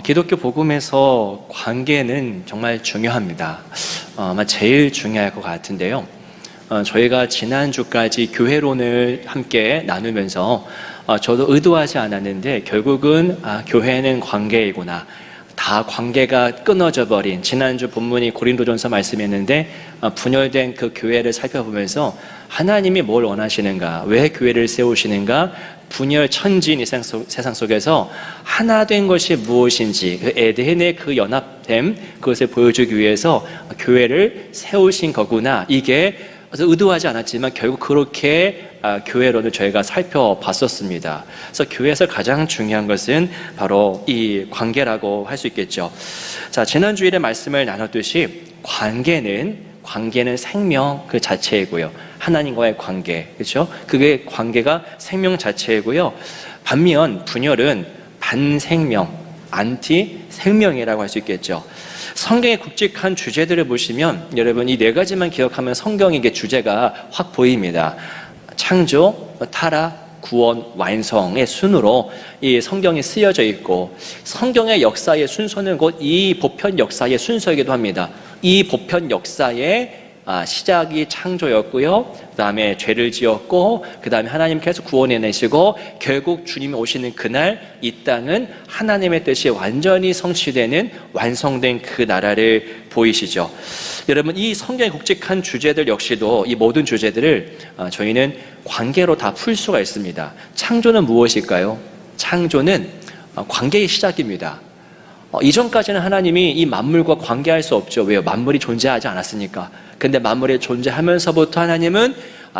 기독교 복음에서 관계는 정말 중요합니다. 아마 제일 중요할 것 같은데요. 저희가 지난주까지 교회론을 함께 나누면서 저도 의도하지 않았는데 결국은 교회는 관계이구나. 다 관계가 끊어져 버린, 지난주 본문이 고린도전서 말씀이었는데 분열된 그 교회를 살펴보면서 하나님이 뭘 원하시는가, 왜 교회를 세우시는가, 분열 천지인 이 세상 속에서 하나 된 것이 무엇인지, 그 에덴의 그 연합됨, 그것을 보여주기 위해서 교회를 세우신 거구나. 이게 의도하지 않았지만 결국 그렇게 교회론을 저희가 살펴봤었습니다. 그래서 교회에서 가장 중요한 것은 바로 이 관계라고 할 수 있겠죠. 자, 지난 주일에 말씀을 나눴듯이 관계는 생명 그 자체이고요. 하나님과의 관계, 그렇죠? 그게 관계가 생명 자체이고요. 반면 분열은 반생명, 안티 생명이라고 할 수 있겠죠. 성경의 굵직한 주제들을 보시면 여러분 이 네 가지만 기억하면 성경의 주제가 확 보입니다. 창조, 타락, 구원, 완성의 순으로 이 성경이 쓰여져 있고, 성경의 역사의 순서는 곧 이 보편 역사의 순서이기도 합니다. 이 보편 역사의 시작이 창조였고요, 그 다음에 죄를 지었고, 그 다음에 하나님께서 구원해내시고, 결국 주님이 오시는 그날 이 땅은 하나님의 뜻이 완전히 성취되는 완성된 그 나라를 보이시죠. 여러분, 이 성경의 굵직한 주제들 역시도 이 모든 주제들을 저희는 관계로 다 풀 수가 있습니다. 창조는 무엇일까요? 창조는 관계의 시작입니다. 이전까지는 하나님이 이 만물과 관계할 수 없죠. 왜요? 만물이 존재하지 않았으니까. 근데 만물이 존재하면서부터 하나님은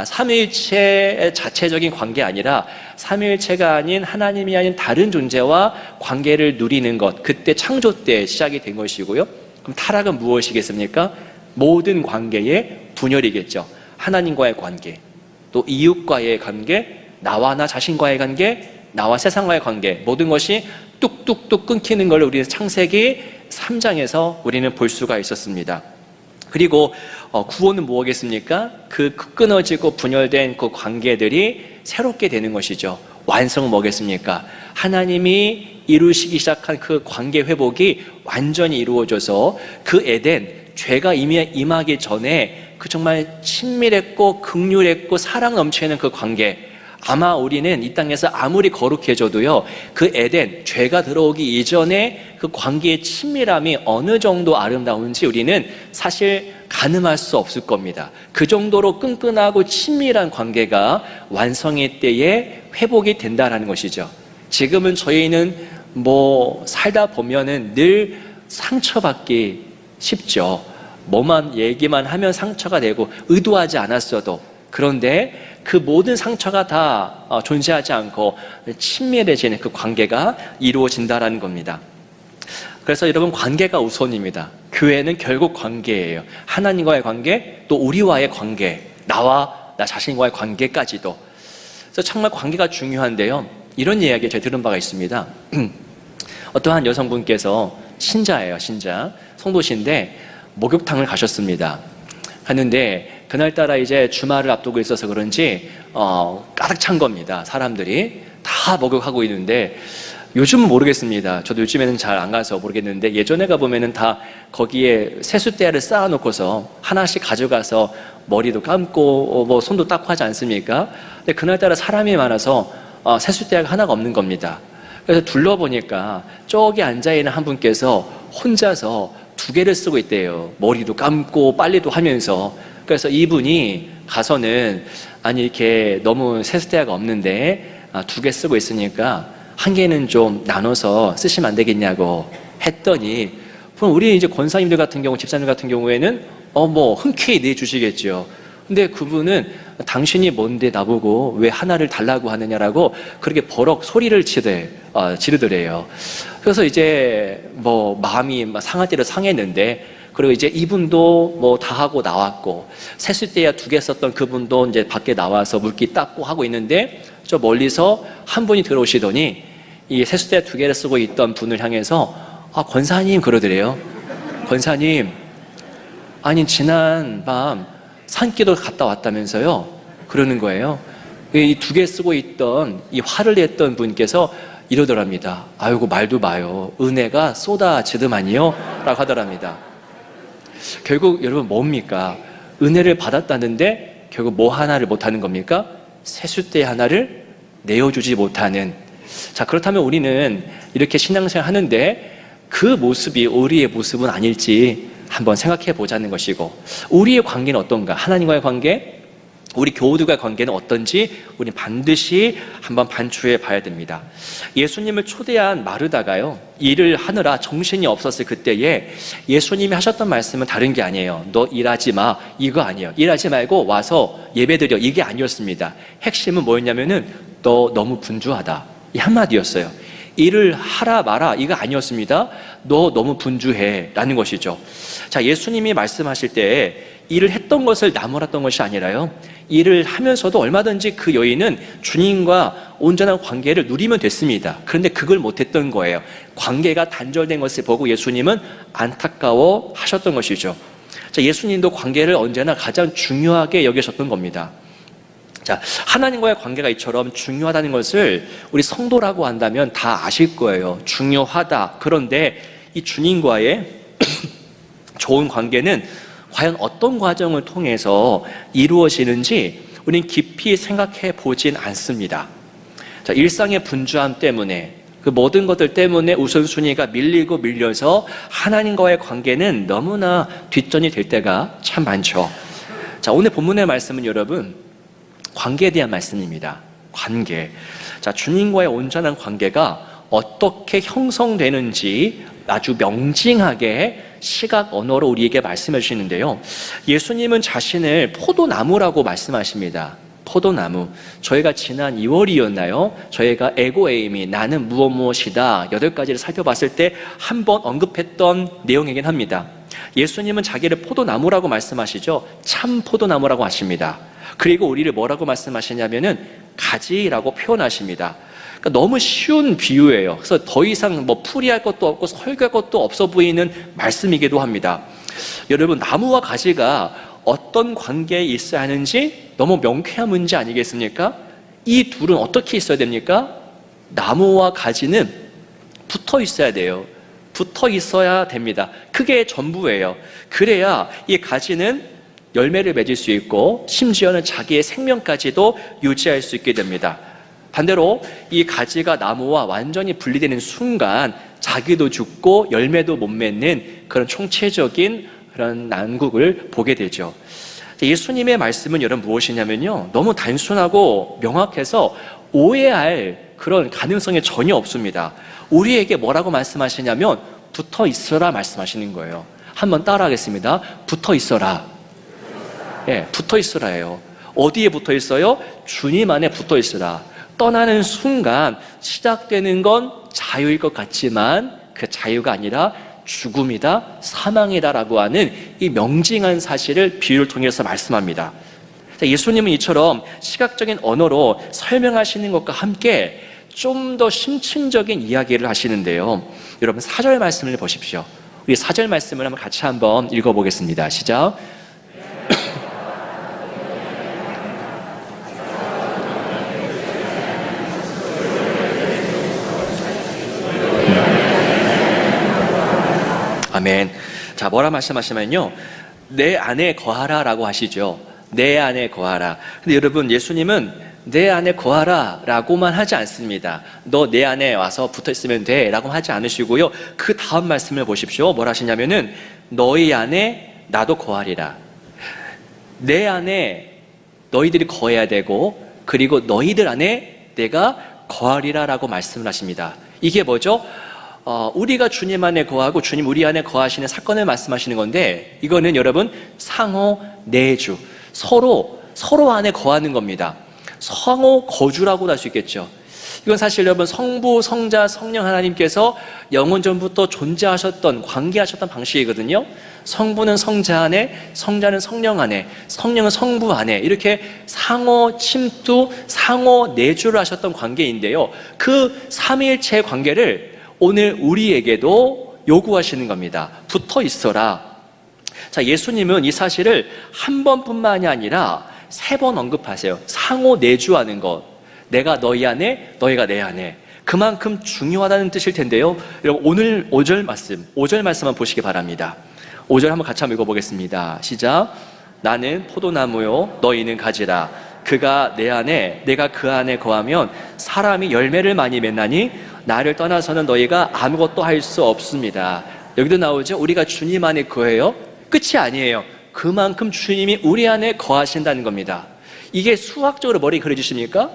삼위일체 자체적인 관계 아니라 삼위일체가 아닌 하나님이 아닌 다른 존재와 관계를 누리는 것, 그때 창조 때 시작이 된 것이고요. 그럼 타락은 무엇이겠습니까? 모든 관계의 분열이겠죠. 하나님과의 관계, 또 이웃과의 관계, 나와 나 자신과의 관계, 나와 세상과의 관계, 모든 것이 뚝뚝뚝 끊기는 걸 우리는 창세기 3장에서 우리는 볼 수가 있었습니다. 그리고 구원은 무엇이겠습니까? 그 끊어지고 분열된 그 관계들이 새롭게 되는 것이죠. 완성은 뭐겠습니까? 하나님이 이루시기 시작한 그 관계 회복이 완전히 이루어져서 그 에덴, 죄가 임하기 전에 그 정말 친밀했고 긍휼했고 사랑 넘치는 그 관계, 아마 우리는 이 땅에서 아무리 거룩해져도요, 그 에덴, 죄가 들어오기 이전에 그 관계의 친밀함이 어느 정도 아름다운지 우리는 사실 가늠할 수 없을 겁니다. 그 정도로 끈끈하고 친밀한 관계가 완성의 때에 회복이 된다는 것이죠. 지금은 저희는 살다 보면은 늘 상처받기 쉽죠. 뭐만 얘기만 하면 상처가 되고 의도하지 않았어도. 그런데 그 모든 상처가 다 존재하지 않고 친밀해지는 그 관계가 이루어진다는 겁니다. 그래서 여러분, 관계가 우선입니다. 교회는 결국 관계예요. 하나님과의 관계, 또 우리와의 관계, 나와 나 자신과의 관계까지도. 그래서 정말 관계가 중요한데요, 이런 이야기 제가 들은 바가 있습니다. 어떠한 여성분께서 신자예요. 신자 성도신데 목욕탕을 가셨습니다. 갔는데 그날따라 이제 주말을 앞두고 있어서 그런지 가득 찬 겁니다. 사람들이 다 목욕하고 있는데, 요즘은 모르겠습니다. 저도 요즘에는 잘 안 가서 모르겠는데, 예전에 가보면은 다 거기에 세숫대야를 쌓아놓고서 하나씩 가져가서 머리도 감고 손도 닦고 하지 않습니까? 근데 그날따라 사람이 많아서 세숫대야가 하나가 없는 겁니다. 그래서 둘러보니까 저기 앉아있는 한 분께서 혼자서 2개를 쓰고 있대요. 머리도 감고 빨래도 하면서. 그래서 이분이 가서는, 아니 이렇게 너무 세숫대야가 없는데 2개 쓰고 있으니까 1개는 좀 나눠서 쓰시면 안 되겠냐고 했더니, 그럼 우리 이제 권사님들 같은 경우, 집사님 같은 경우에는 흔쾌히 내주시겠죠. 근데 그분은 당신이 뭔데 나보고 왜 하나를 달라고 하느냐라고 그렇게 버럭 소리를 지르더래요. 그래서 이제 마음이 상할 대로 상했는데, 그리고 이제 이분도 다 하고 나왔고, 세숫대야 2개 썼던 그분도 이제 밖에 나와서 물기 닦고 하고 있는데, 저 멀리서 한 분이 들어오시더니 이 세숫대야 2개를 쓰고 있던 분을 향해서 권사님 그러더래요. 권사님, 아니 지난 밤 산기도 갔다 왔다면서요? 그러는 거예요. 이 2개 쓰고 있던 이 화를 냈던 분께서 이러더랍니다. 아이고, 말도 마요. 은혜가 쏟아지더만요. 라고 하더랍니다. 결국 여러분 뭡니까? 은혜를 받았다는데 결국 뭐 하나를 못하는 겁니까? 세숫대 하나를 내어주지 못하는. 자, 그렇다면 우리는 이렇게 신앙생활 하는데 그 모습이 우리의 모습은 아닐지 한번 생각해 보자는 것이고, 우리의 관계는 어떤가? 하나님과의 관계, 우리 교우들과의 관계는 어떤지 우리는 반드시 한번 반추해 봐야 됩니다. 예수님을 초대한 마르다가요, 일을 하느라 정신이 없었을 그때에 예수님이 하셨던 말씀은 다른 게 아니에요. 너 일하지 마, 이거 아니에요. 일하지 말고 와서 예배드려, 이게 아니었습니다. 핵심은 뭐였냐면은 너 너무 분주하다, 이 한마디였어요. 일을 하라 마라 이거 아니었습니다. 너 너무 분주해 라는 것이죠. 자, 예수님이 말씀하실 때 일을 했던 것을 나무랐던 것이 아니라요, 일을 하면서도 얼마든지 그 여인은 주님과 온전한 관계를 누리면 됐습니다. 그런데 그걸 못했던 거예요. 관계가 단절된 것을 보고 예수님은 안타까워 하셨던 것이죠. 자, 예수님도 관계를 언제나 가장 중요하게 여기셨던 겁니다. 자, 하나님과의 관계가 이처럼 중요하다는 것을 우리 성도라고 한다면 다 아실 거예요. 중요하다. 그런데 이 주님과의 좋은 관계는 과연 어떤 과정을 통해서 이루어지는지 우리는 깊이 생각해 보진 않습니다. 자, 일상의 분주함 때문에, 그 모든 것들 때문에 우선순위가 밀리고 밀려서 하나님과의 관계는 너무나 뒷전이 될 때가 참 많죠. 자, 오늘 본문의 말씀은 여러분 관계에 대한 말씀입니다. 관계. 자, 주님과의 온전한 관계가 어떻게 형성되는지 아주 명징하게 시각 언어로 우리에게 말씀해 주시는데요, 예수님은 자신을 포도나무라고 말씀하십니다. 포도나무. 저희가 지난 2월이었나요? 저희가 에고에이미, 나는 무엇이다 8가지를 살펴봤을 때 한 번 언급했던 내용이긴 합니다. 예수님은 자기를 포도나무라고 말씀하시죠. 참 포도나무라고 하십니다. 그리고 우리를 뭐라고 말씀하시냐면은 가지라고 표현하십니다. 그러니까 너무 쉬운 비유예요. 그래서 더 이상 뭐 풀이할 것도 없고 설교할 것도 없어 보이는 말씀이기도 합니다. 여러분, 나무와 가지가 어떤 관계에 있어야 하는지 너무 명쾌한 문제 아니겠습니까? 이 둘은 어떻게 있어야 됩니까? 나무와 가지는 붙어 있어야 돼요. 붙어 있어야 됩니다. 그게 전부예요. 그래야 이 가지는 열매를 맺을 수 있고 심지어는 자기의 생명까지도 유지할 수 있게 됩니다. 반대로 이 가지가 나무와 완전히 분리되는 순간 자기도 죽고 열매도 못 맺는 그런 총체적인 그런 난국을 보게 되죠. 예수님의 말씀은 여러분 무엇이냐면요, 너무 단순하고 명확해서 오해할 그런 가능성이 전혀 없습니다. 우리에게 뭐라고 말씀하시냐면 붙어 있어라 말씀하시는 거예요. 한번 따라하겠습니다. 붙어 있어라. 예, 붙어 있으라예요. 어디에 붙어 있어요? 주님 안에 붙어 있으라. 떠나는 순간 시작되는 건 자유일 것 같지만 그 자유가 아니라 죽음이다, 사망이다라고 하는 이 명징한 사실을 비유를 통해서 말씀합니다. 예수님은 이처럼 시각적인 언어로 설명하시는 것과 함께 좀 더 심층적인 이야기를 하시는데요, 여러분 4절 말씀을 보십시오. 우리 4절 말씀을 한번 같이 한번 읽어보겠습니다. 시작. 아멘. 자, 뭐라 말씀하시면요, 내 안에 거하라 라고 하시죠. 내 안에 거하라. 근데 여러분, 예수님은 내 안에 거하라 라고만 하지 않습니다. 너 내 안에 와서 붙어 있으면 돼 라고 하지 않으시고요, 그 다음 말씀을 보십시오. 뭐라 하시냐면은 너희 안에 나도 거하리라. 내 안에 너희들이 거해야 되고, 그리고 너희들 안에 내가 거하리라 라고 말씀을 하십니다. 이게 뭐죠? 우리가 주님 안에 거하고 주님 우리 안에 거하시는 사건을 말씀하시는 건데, 이거는 여러분 상호 내주, 서로 안에 거하는 겁니다. 상호 거주라고도 할 수 있겠죠. 이건 사실 여러분 성부, 성자, 성령 하나님께서 영원 전부터 존재하셨던, 관계하셨던 방식이거든요. 성부는 성자 안에, 성자는 성령 안에, 성령은 성부 안에, 이렇게 상호 침투, 상호 내주를 하셨던 관계인데요, 그 삼위일체의 관계를 오늘 우리에게도 요구하시는 겁니다. 붙어 있어라. 자, 예수님은 이 사실을 한 번뿐만이 아니라 3번 언급하세요. 상호 내주하는 것. 내가 너희 안에, 너희가 내 안에. 그만큼 중요하다는 뜻일 텐데요. 여러분 오늘 5절 말씀 한번 보시기 바랍니다. 5절 한번 같이 한번 읽어보겠습니다. 시작. 나는 포도나무요 너희는 가지라. 그가 내 안에 내가 그 안에 거하면 사람이 열매를 많이 맺나니 나를 떠나서는 너희가 아무것도 할 수 없습니다. 여기도 나오죠. 우리가 주님 안에 거해요. 끝이 아니에요. 그만큼 주님이 우리 안에 거하신다는 겁니다. 이게 수학적으로 머리에 그려지십니까?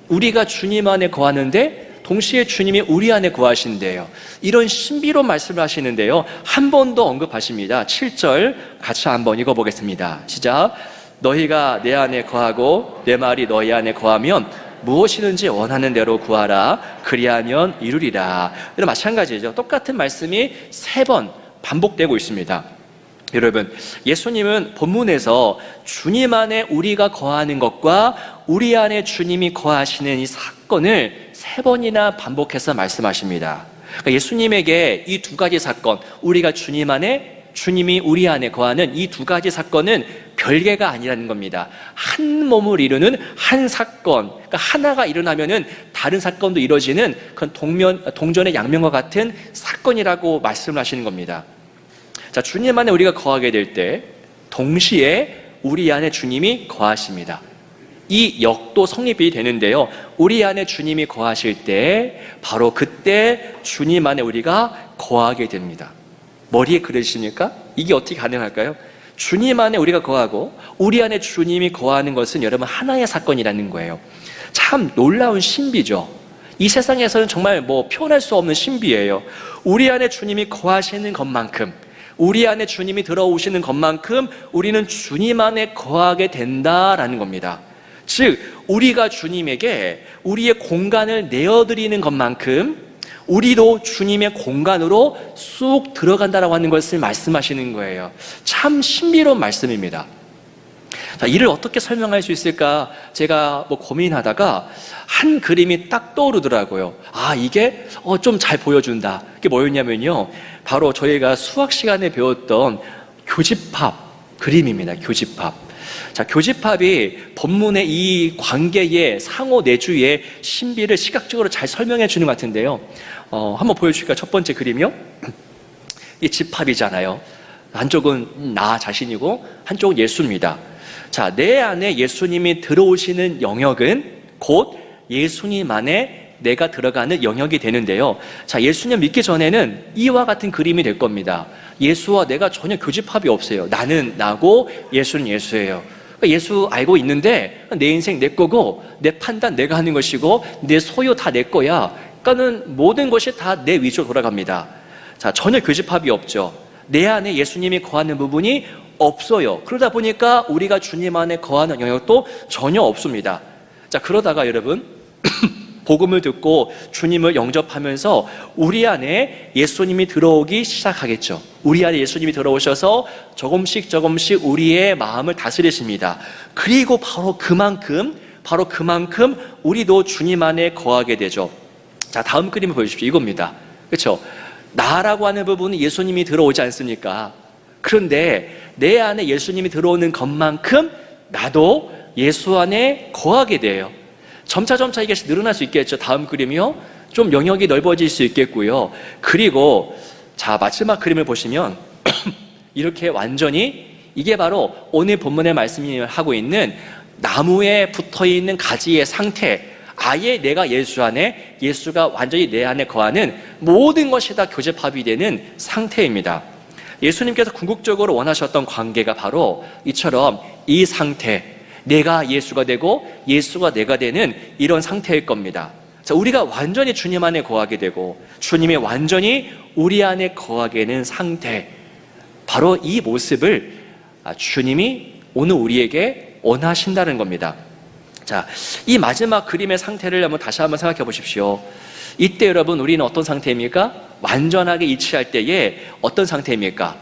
우리가 주님 안에 거하는데 동시에 주님이 우리 안에 거하신대요. 이런 신비로운 말씀을 하시는데요, 한 번 더 언급하십니다. 7절 같이 한번 읽어보겠습니다. 시작. 너희가 내 안에 거하고 내 말이 너희 안에 거하면 무엇이든지 원하는 대로 구하라. 그리하면 이루리라. 이런 마찬가지죠. 똑같은 말씀이 3번 반복되고 있습니다. 여러분, 예수님은 본문에서 주님 안에 우리가 거하는 것과 우리 안에 주님이 거하시는 이 사건을 3번이나 반복해서 말씀하십니다. 그러니까 예수님에게 이 2가지 사건, 우리가 주님 안에, 주님이 우리 안에 거하는 이 2가지 사건은 별개가 아니라는 겁니다. 한 몸을 이루는 한 사건, 그러니까 하나가 일어나면은 다른 사건도 이루어지는 그런 동전의 양면과 같은 사건이라고 말씀을 하시는 겁니다. 자, 주님 안에 우리가 거하게 될 때 동시에 우리 안에 주님이 거하십니다. 이 역도 성립이 되는데요, 우리 안에 주님이 거하실 때 바로 그때 주님 안에 우리가 거하게 됩니다. 머리에 그려지십니까? 이게 어떻게 가능할까요? 주님 안에 우리가 거하고 우리 안에 주님이 거하는 것은 여러분 하나의 사건이라는 거예요. 참 놀라운 신비죠. 이 세상에서는 정말 표현할 수 없는 신비예요. 우리 안에 주님이 거하시는 것만큼, 우리 안에 주님이 들어오시는 것만큼 우리는 주님 안에 거하게 된다라는 겁니다. 즉 우리가 주님에게 우리의 공간을 내어드리는 것만큼 우리도 주님의 공간으로 쑥 들어간다라고 하는 것을 말씀하시는 거예요. 참 신비로운 말씀입니다. 자, 이를 어떻게 설명할 수 있을까 제가 고민하다가 한 그림이 딱 떠오르더라고요. 이게 좀 잘 보여준다. 그게 뭐였냐면요, 바로 저희가 수학 시간에 배웠던 교집합 그림입니다. 교집합. 자, 교집합이 본문의 이 관계의 상호 내주의 신비를 시각적으로 잘 설명해 주는 것 같은데요. 한번 보여줄까요? 첫 번째 그림이요. 이 집합이잖아요. 한쪽은 나 자신이고 한쪽은 예수입니다. 자, 내 안에 예수님이 들어오시는 영역은 곧 예수님 안에 내가 들어가는 영역이 되는데요. 자, 예수님 믿기 전에는 이와 같은 그림이 될 겁니다. 예수와 내가 전혀 교집합이 없어요. 나는 나고 예수는 예수예요. 예수 알고 있는데 내 인생 내 거고 내 판단 내가 하는 것이고 내 소유 다 내 거야. 그러니까는 모든 것이 다 내 위주로 돌아갑니다. 자, 전혀 교집합이 없죠. 내 안에 예수님이 거하는 부분이 없어요. 그러다 보니까 우리가 주님 안에 거하는 영역도 전혀 없습니다. 자, 그러다가 여러분 복음을 듣고 주님을 영접하면서 우리 안에 예수님이 들어오기 시작하겠죠. 우리 안에 예수님이 들어오셔서 조금씩 우리의 마음을 다스리십니다. 그리고 바로 그만큼 우리도 주님 안에 거하게 되죠. 자, 다음 그림을 보여주십시오. 이겁니다. 그렇죠? 나라고 하는 부분은 예수님이 들어오지 않습니까? 그런데 내 안에 예수님이 들어오는 것만큼 나도 예수 안에 거하게 돼요. 점차 이게 늘어날 수 있겠죠. 다음 그림이요. 좀 영역이 넓어질 수 있겠고요. 그리고 자, 마지막 그림을 보시면 이렇게 완전히 이게 바로 오늘 본문의 말씀이 하고 있는 나무에 붙어있는 가지의 상태, 아예 내가 예수 안에, 예수가 완전히 내 안에 거하는 모든 것이 다 교집합이 되는 상태입니다. 예수님께서 궁극적으로 원하셨던 관계가 바로 이처럼 이 상태, 내가 예수가 되고 예수가 내가 되는 이런 상태일 겁니다. 자, 우리가 완전히 주님 안에 거하게 되고 주님이 완전히 우리 안에 거하게 되는 상태, 바로 이 모습을 주님이 오늘 우리에게 원하신다는 겁니다. 자, 이 마지막 그림의 상태를 다시 한번 생각해 보십시오. 이때 여러분 우리는 어떤 상태입니까? 완전하게 이치할 때에 어떤 상태입니까?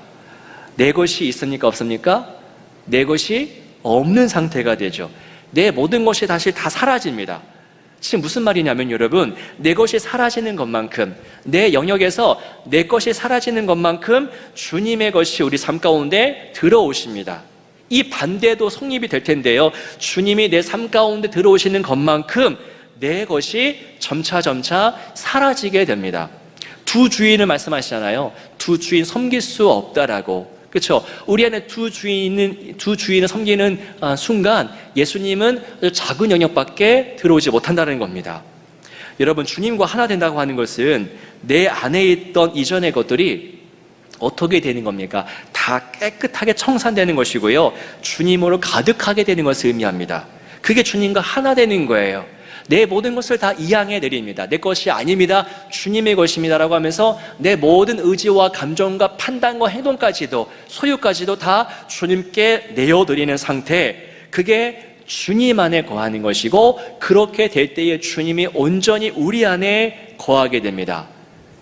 내 것이 있습니까? 없습니까? 내 것이 없는 상태가 되죠. 내 모든 것이 다시 다 사라집니다. 지금 무슨 말이냐면 여러분, 내 것이 사라지는 것만큼, 내 영역에서 내 것이 사라지는 것만큼 주님의 것이 우리 삶 가운데 들어오십니다. 이 반대도 성립이 될 텐데요, 주님이 내 삶 가운데 들어오시는 것만큼 내 것이 점차 사라지게 됩니다. 두 주인을 말씀하시잖아요. 두 주인 섬길 수 없다라고. 그렇죠? 우리 안에 두 주인을 섬기는 순간 예수님은 작은 영역밖에 들어오지 못한다는 겁니다. 여러분, 주님과 하나 된다고 하는 것은 내 안에 있던 이전의 것들이 어떻게 되는 겁니까? 다 깨끗하게 청산되는 것이고요, 주님으로 가득하게 되는 것을 의미합니다. 그게 주님과 하나 되는 거예요. 내 모든 것을 다 이양해 드립니다. 내 것이 아닙니다, 주님의 것입니다 라고 하면서 내 모든 의지와 감정과 판단과 행동까지도, 소유까지도 다 주님께 내어드리는 상태, 그게 주님 안에 거하는 것이고, 그렇게 될 때에 주님이 온전히 우리 안에 거하게 됩니다.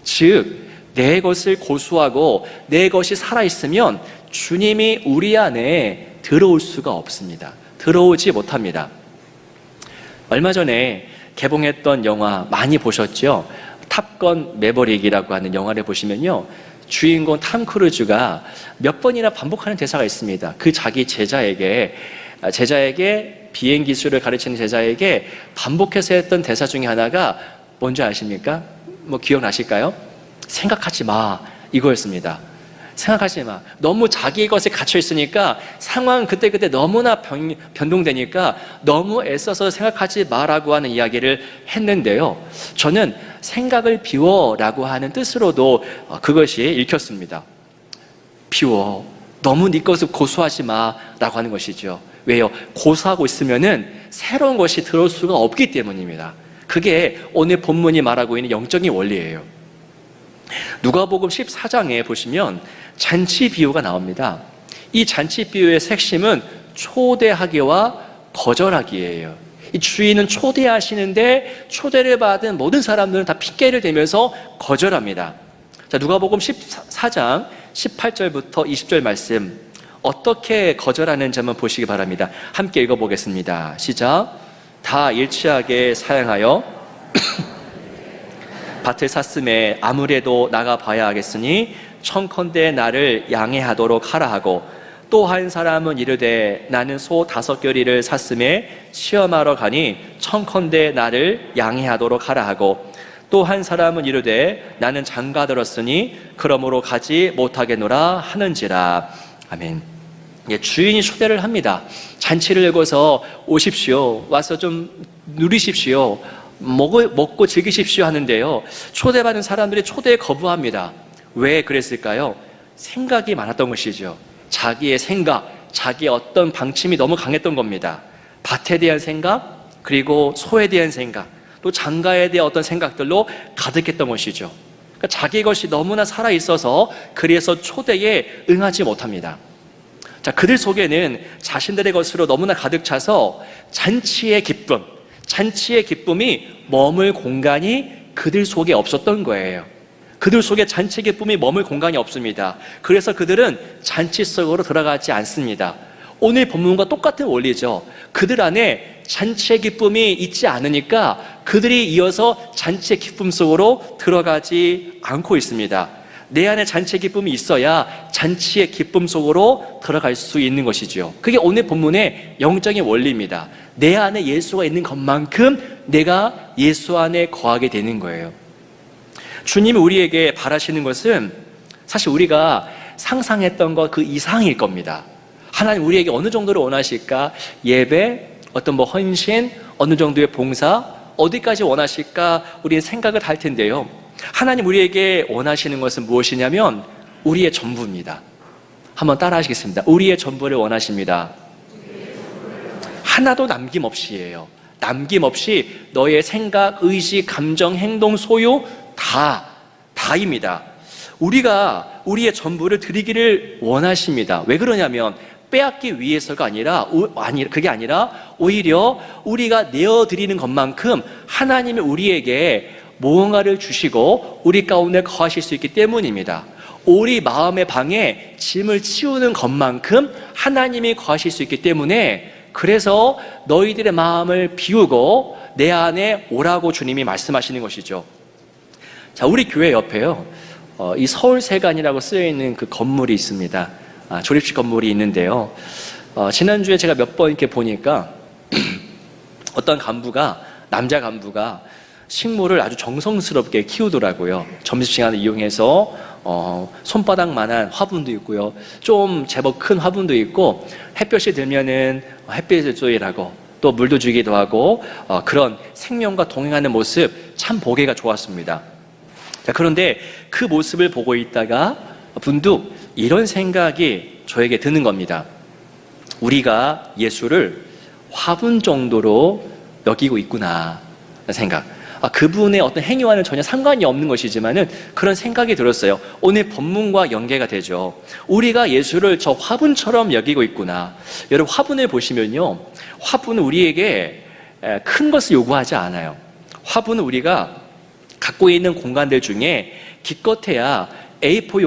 즉, 내 것을 고수하고 내 것이 살아있으면 주님이 우리 안에 들어올 수가 없습니다. 들어오지 못합니다. 얼마 전에 개봉했던 영화 많이 보셨죠? 탑건 매버릭이라고 하는 영화를 보시면요, 주인공 탐 크루즈가 몇 번이나 반복하는 대사가 있습니다. 그 자기 제자에게 비행 기술을 가르치는 제자에게 반복해서 했던 대사 중에 하나가 뭔지 아십니까? 기억나실까요? 생각하지 마, 이거였습니다. 생각하지 마. 너무 자기 것에 갇혀 있으니까 상황 그때그때 너무나 변동되니까 너무 애써서 생각하지 마라고 하는 이야기를 했는데요, 저는 생각을 비워라고 하는 뜻으로도 그것이 읽혔습니다. 비워. 너무 네 것을 고수하지 마라고 하는 것이죠. 왜요? 고수하고 있으면은 새로운 것이 들어올 수가 없기 때문입니다. 그게 오늘 본문이 말하고 있는 영적인 원리예요. 누가복음 14장에 보시면 잔치 비유가 나옵니다. 이 잔치 비유의 핵심은 초대하기와 거절하기예요. 이 주인은 초대하시는데 초대를 받은 모든 사람들은 다 핑계를 대면서 거절합니다. 자, 누가복음 14장 18절부터 20절 말씀, 어떻게 거절하는지 한번 보시기 바랍니다. 함께 읽어보겠습니다. 시작. 다 일치하게 사양하여 밭을 샀음에 아무래도 나가 봐야 하겠으니 청컨대 나를 양해하도록 하라 하고, 또 한 사람은 이르되 나는 소 5겨리를 샀음에 시험하러 가니 청컨대 나를 양해하도록 하라 하고, 또 한 사람은 이르되 나는 장가 들었으니 그러므로 가지 못하겠노라 하는지라. 아멘. 주인이 초대를 합니다. 잔치를 열고서 오십시오, 와서 좀 누리십시오, 먹고 즐기십시오 하는데요, 초대받은 사람들이 초대에 거부합니다. 왜 그랬을까요? 생각이 많았던 것이죠. 자기의 생각, 자기의 어떤 방침이 너무 강했던 겁니다. 밭에 대한 생각, 그리고 소에 대한 생각, 또 장가에 대한 어떤 생각들로 가득했던 것이죠. 그러니까 자기 것이 너무나 살아있어서 그래서 초대에 응하지 못합니다. 자, 그들 속에는 자신들의 것으로 너무나 가득 차서 잔치의 기쁨이 머물 공간이 그들 속에 없었던 거예요. 그들 속에 잔치 기쁨이 머물 공간이 없습니다. 그래서 그들은 잔치 속으로 들어가지 않습니다. 오늘 본문과 똑같은 원리죠. 그들 안에 잔치의 기쁨이 있지 않으니까 그들이 이어서 잔치의 기쁨 속으로 들어가지 않고 있습니다. 내 안에 잔치의 기쁨이 있어야 잔치의 기쁨 속으로 들어갈 수 있는 것이죠. 그게 오늘 본문의 영적인 원리입니다. 내 안에 예수가 있는 것만큼 내가 예수 안에 거하게 되는 거예요. 주님이 우리에게 바라시는 것은 사실 우리가 상상했던 것 그 이상일 겁니다. 하나님 우리에게 어느 정도로 원하실까? 예배, 어떤 헌신, 어느 정도의 봉사, 어디까지 원하실까? 우리는 생각을 할 텐데요, 하나님 우리에게 원하시는 것은 무엇이냐면 우리의 전부입니다. 한번 따라 하시겠습니다. 우리의 전부를 원하십니다. 하나도 남김없이예요. 남김없이 너의 생각, 의지, 감정, 행동, 소유 다입니다. 우리가 우리의 전부를 드리기를 원하십니다. 왜 그러냐면 빼앗기 위해서가 그게 아니라 오히려 우리가 내어드리는 것만큼 하나님이 우리에게 무언가를 주시고 우리 가운데 거하실 수 있기 때문입니다. 우리 마음의 방에 짐을 치우는 것만큼 하나님이 거하실 수 있기 때문에, 그래서 너희들의 마음을 비우고 내 안에 오라고 주님이 말씀하시는 것이죠. 자, 우리 교회 옆에요, 이 서울세관이라고 쓰여있는 그 건물이 있습니다. 조립식 건물이 있는데요, 지난주에 제가 몇 번 이렇게 보니까 어떤 간부가 남자 간부가 식물을 아주 정성스럽게 키우더라고요. 점심시간을 이용해서 손바닥만한 화분도 있고요, 좀 제법 큰 화분도 있고, 햇볕이 들면은 햇빛을 쏘이라고 또 물도 주기도 하고, 그런 생명과 동행하는 모습 참 보기가 좋았습니다. 자, 그런데 그 모습을 보고 있다가 문득 이런 생각이 저에게 드는 겁니다. 우리가 예수를 화분 정도로 여기고 있구나 생각. 그분의 어떤 행위와는 전혀 상관이 없는 것이지만은 그런 생각이 들었어요. 오늘 본문과 연계가 되죠. 우리가 예수를 저 화분처럼 여기고 있구나. 여러분, 화분을 보시면요, 화분은 우리에게 큰 것을 요구하지 않아요. 화분은 우리가 갖고 있는 공간들 중에 기껏해야 A4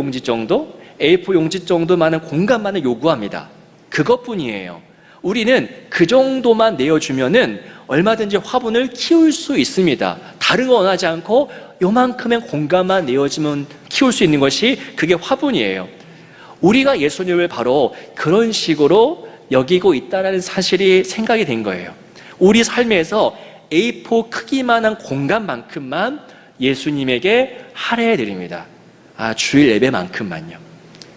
용지 정도만한 공간만을 요구합니다. 그것뿐이에요. 우리는 그 정도만 내어주면은 얼마든지 화분을 키울 수 있습니다. 다른 거 원하지 않고 요만큼의 공간만 내어주면 키울 수 있는 것이 그게 화분이에요. 우리가 예수님을 바로 그런 식으로 여기고 있다는 사실이 생각이 된 거예요. 우리 삶에서 A4 크기만한 공간만큼만 예수님에게 할애해 드립니다. 주일 예배만큼만요,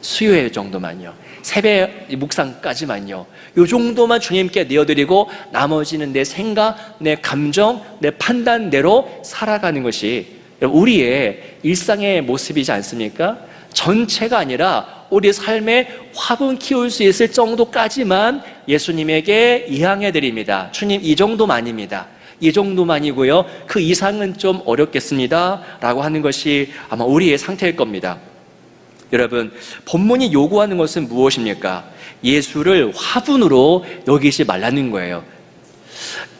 수요일 정도만요, 새벽 묵상까지만요, 요 정도만 주님께 내어드리고 나머지는 내 생각, 내 감정, 내 판단대로 살아가는 것이 우리의 일상의 모습이지 않습니까? 전체가 아니라 우리 삶에 화분 키울 수 있을 정도까지만 예수님에게 이항해 드립니다. 주님, 이 정도만입니다. 이 정도만이고요, 그 이상은 좀 어렵겠습니다 라고 하는 것이 아마 우리의 상태일 겁니다. 여러분, 본문이 요구하는 것은 무엇입니까? 예수를 화분으로 여기지 말라는 거예요.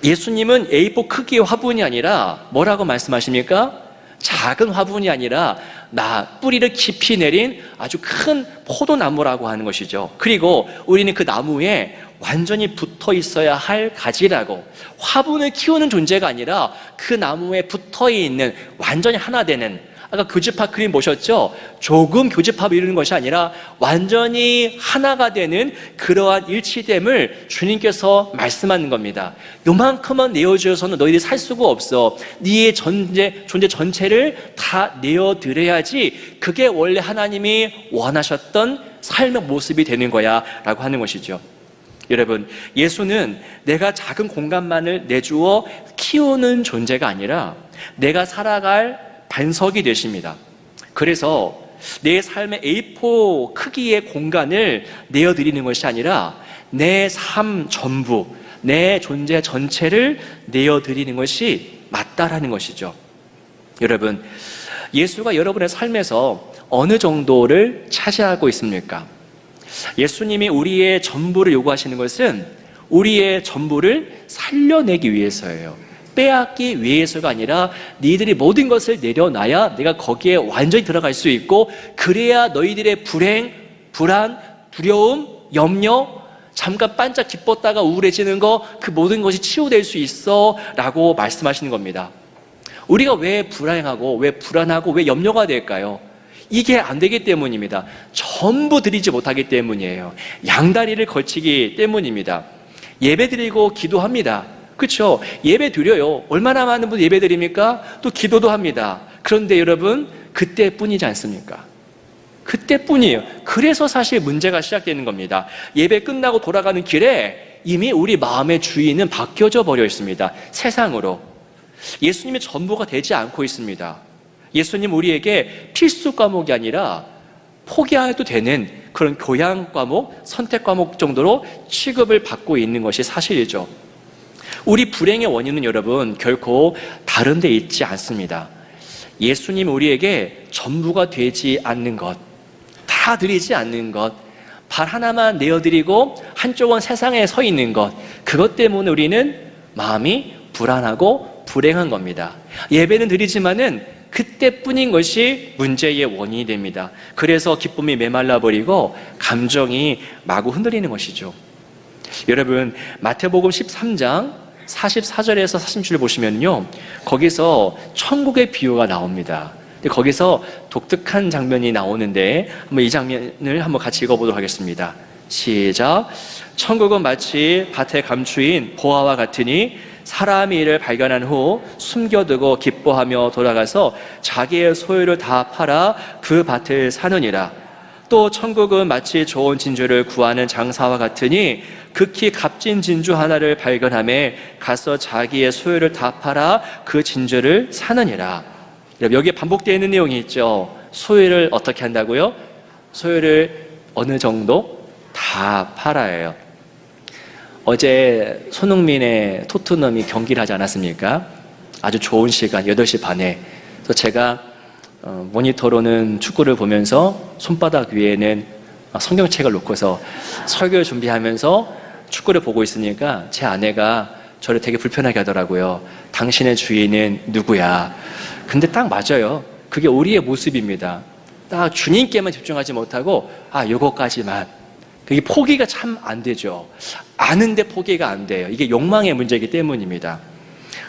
예수님은 A4 크기의 화분이 아니라 뭐라고 말씀하십니까? 작은 화분이 아니라 뿌리를 깊이 내린 아주 큰 포도나무라고 하는 것이죠. 그리고 우리는 그 나무에 완전히 붙어 있어야 할 가지라고, 화분을 키우는 존재가 아니라 그 나무에 붙어 있는, 완전히 하나 되는, 아까 교집합 그림 보셨죠? 조금 교집합을 이루는 것이 아니라 완전히 하나가 되는 그러한 일치됨을 주님께서 말씀하는 겁니다. 요만큼만 내어주어서는 너희들이 살 수가 없어. 네의 존재 전체를 다 내어드려야지 그게 원래 하나님이 원하셨던 삶의 모습이 되는 거야 라고 하는 것이죠. 여러분, 예수는 내가 작은 공간만을 내주어 키우는 존재가 아니라 내가 살아갈 반석이 되십니다. 그래서 내 삶의 A4 크기의 공간을 내어드리는 것이 아니라 내 삶 전부, 내 존재 전체를 내어드리는 것이 맞다라는 것이죠. 여러분, 예수가 여러분의 삶에서 어느 정도를 차지하고 있습니까? 예수님이 우리의 전부를 요구하시는 것은 우리의 전부를 살려내기 위해서예요. 빼앗기 위해서가 아니라 너희들이 모든 것을 내려놔야 내가 거기에 완전히 들어갈 수 있고, 그래야 너희들의 불행, 불안, 두려움, 염려, 잠깐 반짝 기뻤다가 우울해지는 거, 그 모든 것이 치유될 수 있어 라고 말씀하시는 겁니다. 우리가 왜 불행하고 왜 불안하고 왜 염려가 될까요? 이게 안 되기 때문입니다. 전부 드리지 못하기 때문이에요. 양다리를 걸치기 때문입니다. 예배 드리고 기도합니다. 그렇죠? 예배 드려요. 얼마나 많은 분 예배 드립니까? 또 기도도 합니다. 그런데 여러분, 그때뿐이지 않습니까? 그때뿐이에요. 그래서 사실 문제가 시작되는 겁니다. 예배 끝나고 돌아가는 길에 이미 우리 마음의 주인은 바뀌어져 버려 있습니다. 세상으로. 예수님의 전부가 되지 않고 있습니다. 예수님 우리에게 필수 과목이 아니라 포기해도 되는 그런 교양 과목, 선택 과목 정도로 취급을 받고 있는 것이 사실이죠. 우리 불행의 원인은 여러분 결코 다른 데 있지 않습니다. 예수님 우리에게 전부가 되지 않는 것, 다 드리지 않는 것, 발 하나만 내어드리고 한쪽은 세상에 서 있는 것, 그것 때문에 우리는 마음이 불안하고 불행한 겁니다. 예배는 드리지만은 그때뿐인 것이 문제의 원인이 됩니다. 그래서 기쁨이 메말라 버리고 감정이 마구 흔들리는 것이죠. 여러분, 마태복음 13장 44절에서 46절 보시면요, 거기서 천국의 비유가 나옵니다. 근데 거기서 독특한 장면이 나오는데 한번 이 장면을 한번 같이 읽어보도록 하겠습니다. 시작. 천국은 마치 밭에 감추인 보화와 같으니 사람이 이를 발견한 후 숨겨두고 기뻐하며 돌아가서 자기의 소유를 다 팔아 그 밭을 사느니라. 또 천국은 마치 좋은 진주를 구하는 장사와 같으니 극히 값진 진주 하나를 발견하매 가서 자기의 소유를 다 팔아 그 진주를 사느니라. 여기에 반복되어 있는 내용이 있죠. 소유를 어떻게 한다고요? 소유를 어느 정도? 다 팔아요. 어제 손흥민의 토트넘이 경기를 하지 않았습니까? 아주 좋은 시간, 8시 반에. 그래서 제가 모니터로는 축구를 보면서 손바닥 위에는 성경책을 놓고서 설교 준비하면서 축구를 보고 있으니까 제 아내가 저를 되게 불편하게 하더라고요. 당신의 주인은 누구야? 근데 딱 맞아요. 그게 우리의 모습입니다. 딱 주님께만 집중하지 못하고 요거까지만. 그게 포기가 참 안 되죠. 아는데 포기가 안 돼요. 이게 욕망의 문제이기 때문입니다.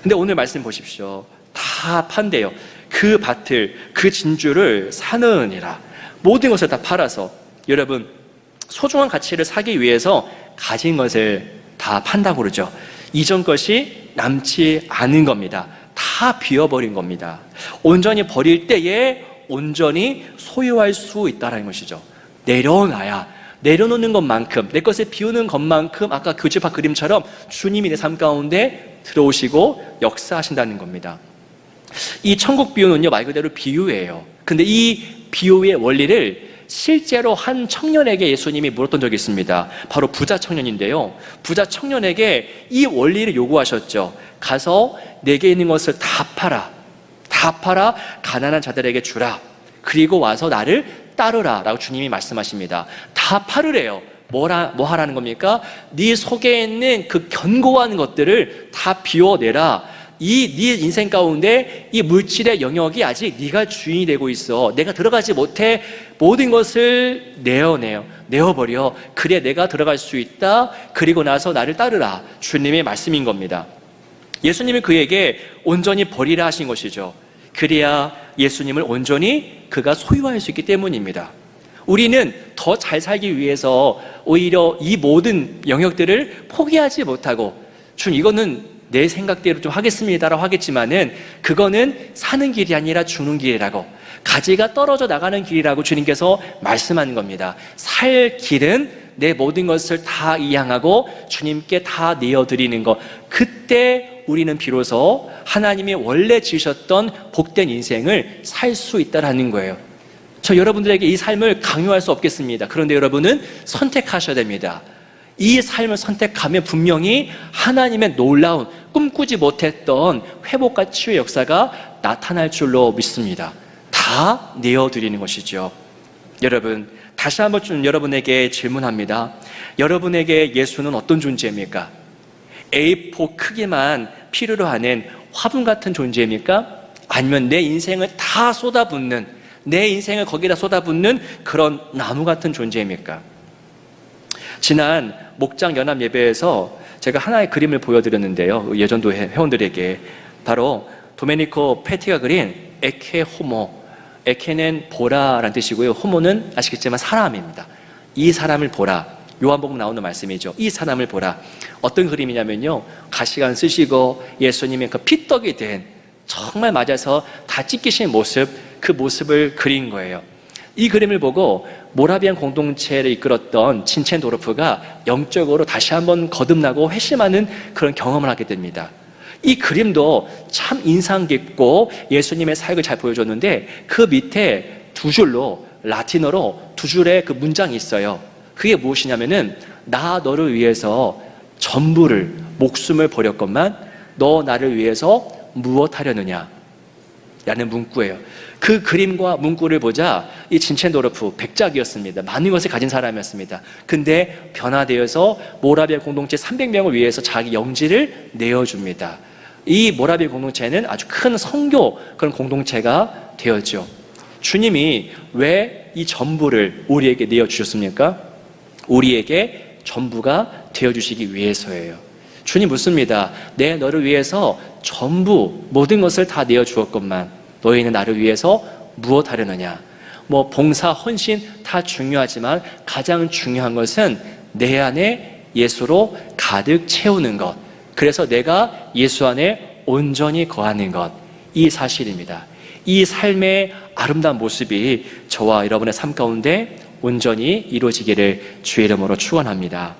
근데 오늘 말씀 보십시오. 다 판대요. 그 밭을, 그 진주를 사느니라. 모든 것을 다 팔아서. 여러분, 소중한 가치를 사기 위해서 가진 것을 다 판다고 그러죠. 이전 것이 남지 않은 겁니다. 다 비워버린 겁니다. 온전히 버릴 때에 온전히 소유할 수 있다는 것이죠. 내려놓는 것만큼, 내 것을 비우는 것만큼 아까 교집합 그림처럼 주님이 내 삶 가운데 들어오시고 역사하신다는 겁니다. 이 천국 비유는요, 말 그대로 비유예요. 근데 이 비유의 원리를 실제로 한 청년에게 예수님이 물었던 적이 있습니다. 바로 부자 청년인데요. 부자 청년에게 이 원리를 요구하셨죠. 가서 내게 있는 것을 다 팔아 가난한 자들에게 주라. 그리고 와서 나를 따르라 라고 주님이 말씀하십니다. 다 팔으래요. 뭐 하라는 겁니까? 네 속에 있는 그 견고한 것들을 다 비워내라. 네 인생 가운데 이 물질의 영역이 아직 네가 주인이 되고 있어. 내가 들어가지 못해. 모든 것을 내어버려. 그래 내가 들어갈 수 있다. 그리고 나서 나를 따르라. 주님의 말씀인 겁니다. 예수님이 그에게 온전히 버리라 하신 것이죠. 그래야 예수님을 온전히 그가 소유할 수 있기 때문입니다. 우리는 더 잘 살기 위해서 오히려 이 모든 영역들을 포기하지 못하고 주님 이거는 내 생각대로 좀 하겠습니다라고 하겠지만은 그거는 사는 길이 아니라 주는 길이라고, 가지가 떨어져 나가는 길이라고 주님께서 말씀하는 겁니다. 살 길은 내 모든 것을 다 이양하고 주님께 다 내어드리는 것. 그때 우리는 비로소 하나님이 원래 지으셨던 복된 인생을 살 수 있다라는 거예요. 저 여러분들에게 이 삶을 강요할 수 없겠습니다. 그런데 여러분은 선택하셔야 됩니다. 이 삶을 선택하면 분명히 하나님의 놀라운 꿈꾸지 못했던 회복과 치유의 역사가 나타날 줄로 믿습니다. 다 내어드리는 것이죠. 여러분, 다시 한번 좀 여러분에게 질문합니다. 여러분에게 예수는 어떤 존재입니까? A4 크기만 필요로 하는 화분 같은 존재입니까? 아니면 내 인생을 다 쏟아붓는, 내 인생을 거기다 쏟아붓는 그런 나무 같은 존재입니까? 지난 목장 연합 예배에서 제가 하나의 그림을 보여드렸는데요. 예전도 회원들에게 바로 도메니코 페티가 그린 에케 호모. 에케는 보라라는 뜻이고요. 호모는 아시겠지만 사람입니다. 이 사람을 보라. 요한복음 나오는 말씀이죠. 이 사람을 보라. 어떤 그림이냐면요, 가시관 쓰시고 예수님의 그 피떡이 된 정말 맞아서 다 찢기신 모습, 그 모습을 그린 거예요. 이 그림을 보고 모라비안 공동체를 이끌었던 친첸도르프가 영적으로 다시 한번 거듭나고 회심하는 그런 경험을 하게 됩니다. 이 그림도 참 인상 깊고 예수님의 사역을 잘 보여줬는데 그 밑에 두 줄로, 라틴어로 두 줄의 그 문장이 있어요. 그게 무엇이냐면은, 나 너를 위해서 전부를, 목숨을 버렸건만 너 나를 위해서 무엇 하려느냐 라는 문구예요. 그 그림과 문구를 보자 이 친첸도르프 백작이었습니다. 많은 것을 가진 사람이었습니다. 근데 변화되어서 모라비아 공동체 300명을 위해서 자기 영지를 내어줍니다. 이 모라비아 공동체는 아주 큰 선교 그런 공동체가 되었죠. 주님이 왜 이 전부를 우리에게 내어주셨습니까? 우리에게 전부가 되어주시기 위해서예요. 주님 묻습니다. 내 너를 위해서 전부 모든 것을 다 내어주었건만 너희는 나를 위해서 무엇 하려느냐? 봉사, 헌신 다 중요하지만 가장 중요한 것은 내 안에 예수로 가득 채우는 것. 그래서 내가 예수 안에 온전히 거하는 것, 이 사실입니다. 이 삶의 아름다운 모습이 저와 여러분의 삶 가운데 온전히 이루어지기를 주의 이름으로 축원합니다.